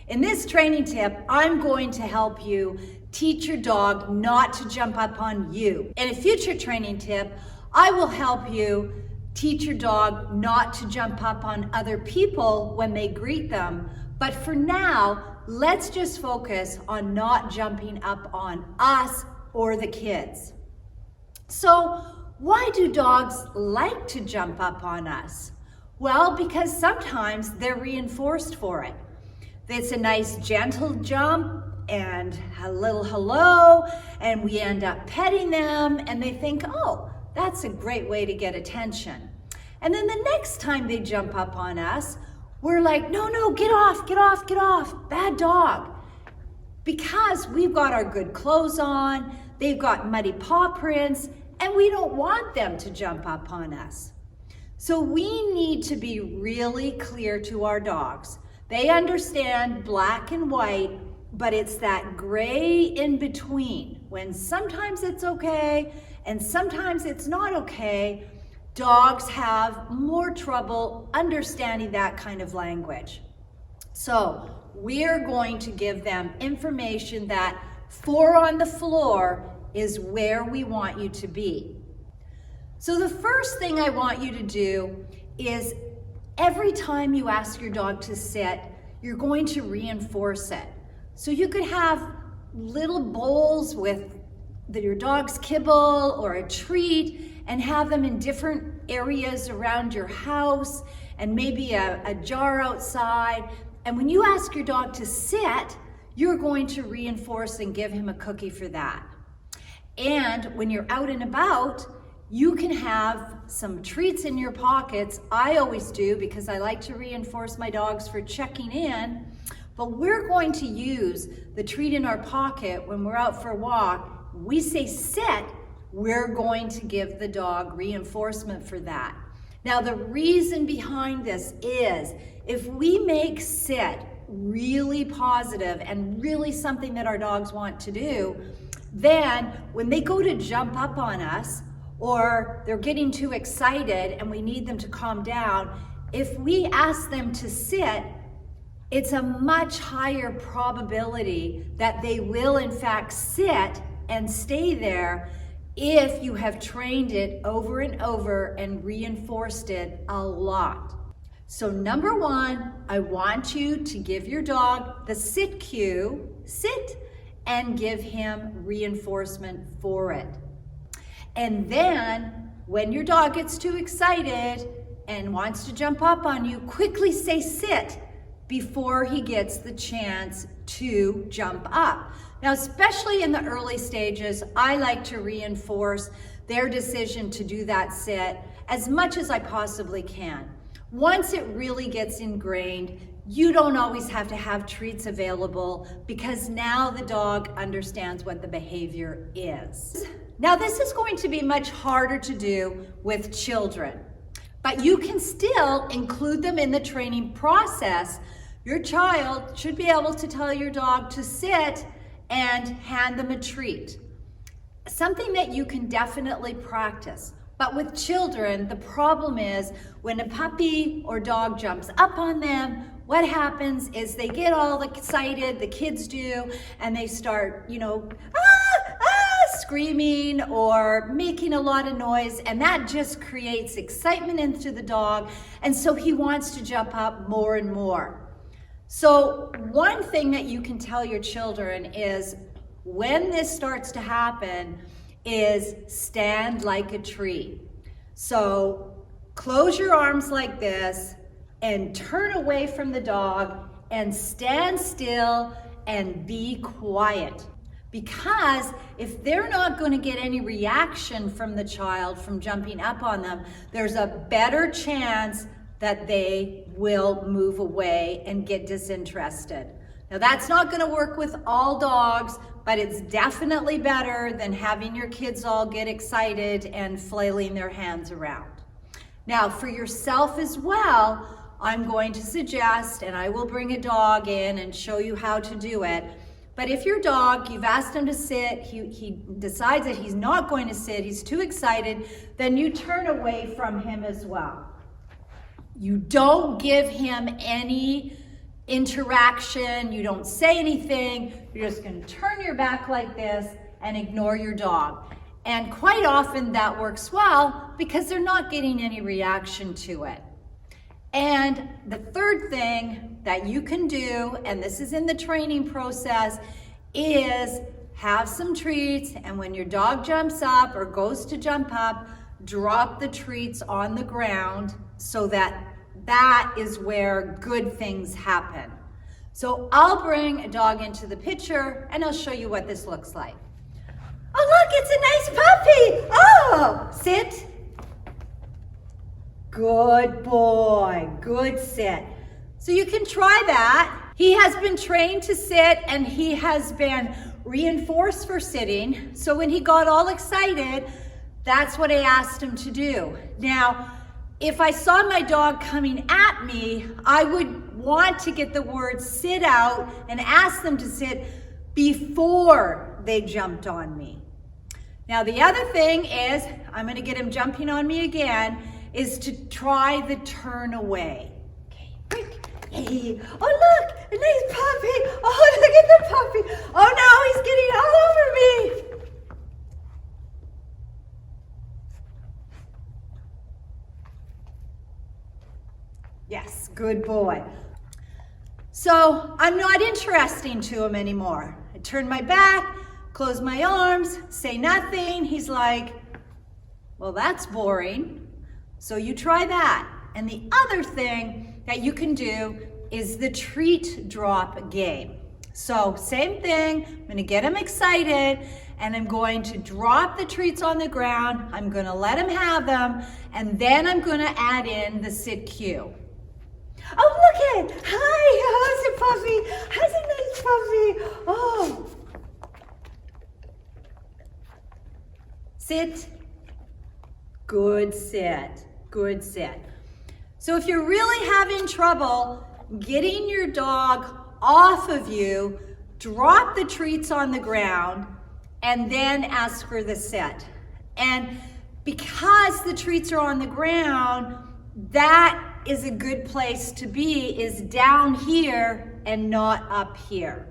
In this training tip, I'm going to help you teach your dog not to jump up on you. In a future training tip, I will help you teach your dog not to jump up on other people when they greet them. But for now, let's just focus on not jumping up on us or the kids. So, why do dogs like to jump up on us? Well, because sometimes they're reinforced for it. It's a nice gentle jump and a little hello, and we end up petting them, and they think, oh, that's a great way to get attention. And then the next time they jump up on us, we're like, no, get off, get off, get off, bad dog. Because we've got our good clothes on, they've got muddy paw prints, and we don't want them to jump up on us. So we need to be really clear to our dogs. They understand black and white, but it's that gray in between, when sometimes it's okay and sometimes it's not okay. Dogs have more trouble understanding that kind of language. So we're going to give them information that 4 on the floor is where we want you to be. So the first thing I want you to do is every time you ask your dog to sit, you're going to reinforce it. So you could have little bowls with your dog's kibble or a treat and have them in different areas around your house and maybe a jar outside. And when you ask your dog to sit, you're going to reinforce and give him a cookie for that. And when you're out and about, you can have some treats in your pockets. I always do because I like to reinforce my dogs for checking in. But we're going to use the treat in our pocket when we're out for a walk. We say sit, we're going to give the dog reinforcement for that. Now the reason behind this is if we make sit really positive and really something that our dogs want to do, then when they go to jump up on us, or they're getting too excited and we need them to calm down, if we ask them to sit, it's a much higher probability that they will in fact sit and stay there if you have trained it over and over and reinforced it a lot. So number 1, I want you to give your dog the sit cue, sit, and give him reinforcement for it. And then when your dog gets too excited and wants to jump up on you, quickly say sit before he gets the chance to jump up. Now, especially in the early stages, I like to reinforce their decision to do that sit as much as I possibly can. Once it really gets ingrained, you don't always have to have treats available because now the dog understands what the behavior is. Now, this is going to be much harder to do with children, but you can still include them in the training process. Your child should be able to tell your dog to sit and hand them a treat. Something that you can definitely practice. But with children, the problem is when a puppy or dog jumps up on them, what happens is they get all excited, the kids do, and they start, screaming or making a lot of noise, and that just creates excitement into the dog, and so he wants to jump up more and more. So one thing that you can tell your children is when this starts to happen is stand like a tree. So close your arms like this and turn away from the dog and stand still and be quiet. Because if they're not going to get any reaction from the child from jumping up on them, there's a better chance that they will move away and get disinterested. Now that's not going to work with all dogs, but it's definitely better than having your kids all get excited and flailing their hands around. Now for yourself as well, I'm going to suggest, and I will bring a dog in and show you how to do it. But if your dog, you've asked him to sit, he decides that he's not going to sit, he's too excited, then you turn away from him as well. You don't give him any interaction. You don't say anything. You're just going to turn your back like this and ignore your dog. And quite often that works well because they're not getting any reaction to it. And the third thing that you can do, and this is in the training process, is have some treats, and when your dog jumps up or goes to jump up, drop the treats on the ground so that is where good things happen. So I'll bring a dog into the picture and I'll show you what this looks like. Oh, look, it's a nice puppy. Oh, sit. Good boy, good sit. So you can try that. He has been trained to sit and he has been reinforced for sitting. So when he got all excited, that's what I asked him to do. Now, if I saw my dog coming at me, I would want to get the word sit out and ask them to sit before they jumped on me. Now, the other thing is, I'm going to get him jumping on me again, is to try the turn away. Okay, quick. Hey, oh look, a nice puppy. Oh, look at the puppy. Oh no, he's getting all over me. Yes, good boy. So I'm not interesting to him anymore. I turn my back, close my arms, say nothing. He's like, well, that's boring. So you try that. And the other thing that you can do is the treat drop game. So same thing, I'm gonna get him excited and I'm going to drop the treats on the ground. I'm gonna let him have them and then I'm gonna add in the sit cue. Oh, look it! Hi, how's the puppy? How's a nice puppy? Oh. Sit. Good sit. Good sit. So if you're really having trouble getting your dog off of you, drop the treats on the ground and then ask for the sit. And because the treats are on the ground, that is a good place to be, is down here and not up here.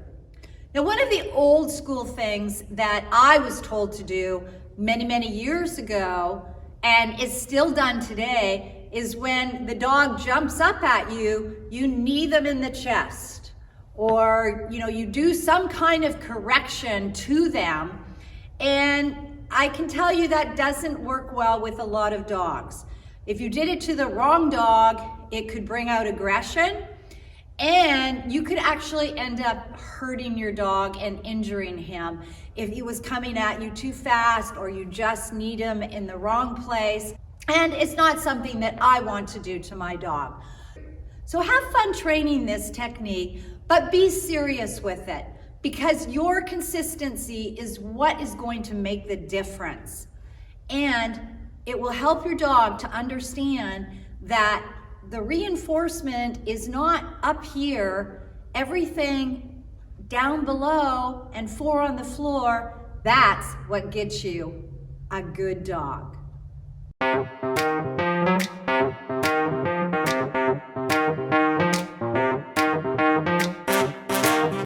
Now, one of the old school things that I was told to do many, many years ago, and is still done today, is when the dog jumps up at you, you knee them in the chest, or you do some kind of correction to them. And I can tell you that doesn't work well with a lot of dogs. If you did it to the wrong dog, it could bring out aggression, and you could actually end up hurting your dog and injuring him if he was coming at you too fast or you just need him in the wrong place. And it's not something that I want to do to my dog. So have fun training this technique, but be serious with it, because your consistency is what is going to make the difference. And it will help your dog to understand that the reinforcement is not up here, everything down below and 4 on the floor. That's what gets you a good dog.